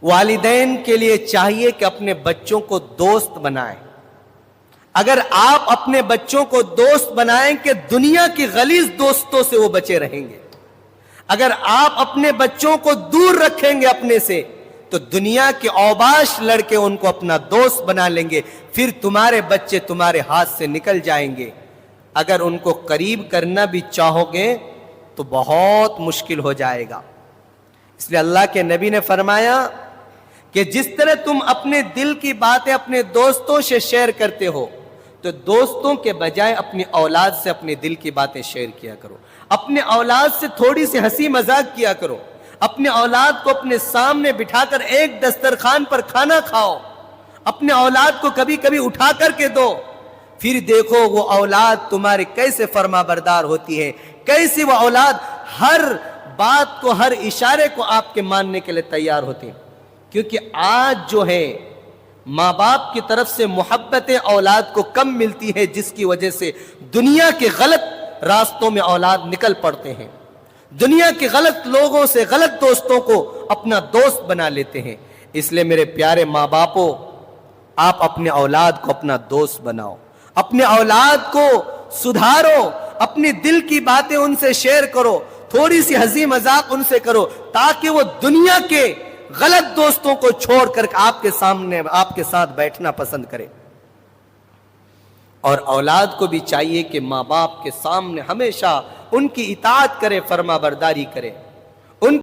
والدین کے لیے چاہیے کہ اپنے بچوں کو دوست بنائیں. اگر آپ اپنے بچوں کو دوست بنائیں کہ دنیا کی غلیظ دوستوں سے وہ بچے رہیں گے. اگر آپ اپنے بچوں کو دور رکھیں گے اپنے سے تو دنیا کے اوباش لڑکے ان کو اپنا دوست بنا لیں گے. پھر تمہارے بچے تمہارے ہاتھ سے نکل جائیں گے. اگر ان کو قریب کرنا بھی چاہو گے تو بہت مشکل ہو جائے گا. اس لیے اللہ کے نبی نے فرمایا کہ جس طرح تم اپنے دل کی باتیں اپنے دوستوں سے شیئر کرتے ہو تو دوستوں کے بجائے اپنی اولاد سے اپنے دل کی باتیں شیئر کیا کرو. اپنے اولاد سے تھوڑی سی ہنسی مذاق کیا کرو. اپنے اولاد کو اپنے سامنے بٹھا کر ایک دسترخوان پر کھانا کھاؤ. اپنے اولاد کو کبھی کبھی اٹھا کر کے دو. پھر دیکھو وہ اولاد تمہارے کیسے فرما بردار ہوتی ہے, کیسی وہ اولاد ہر بات کو, ہر اشارے کو آپ کے ماننے کے لیے تیار ہوتی ہے. کیونکہ آج جو ہے ماں باپ کی طرف سے محبت اولاد کو کم ملتی ہے, جس کی وجہ سے دنیا کے غلط راستوں میں اولاد نکل پڑتے ہیں. دنیا کے غلط لوگوں سے, غلط دوستوں کو اپنا دوست بنا لیتے ہیں. اس لیے میرے پیارے ماں باپوں, آپ اپنے اولاد کو اپنا دوست بناؤ. اپنے اولاد کو سدھارو. اپنی دل کی باتیں ان سے شیئر کرو. تھوڑی سی ہنسی مذاق ان سے کرو تاکہ وہ دنیا کے غلط دوستوں کو چھوڑ کر آپ کے سامنے, آپ کے ساتھ بیٹھنا پسند کرے. اور اولاد کو بھی چاہیے کہ ماں باپ کے سامنے ہمیشہ ان کی اطاعت کرے, فرما برداری کرے.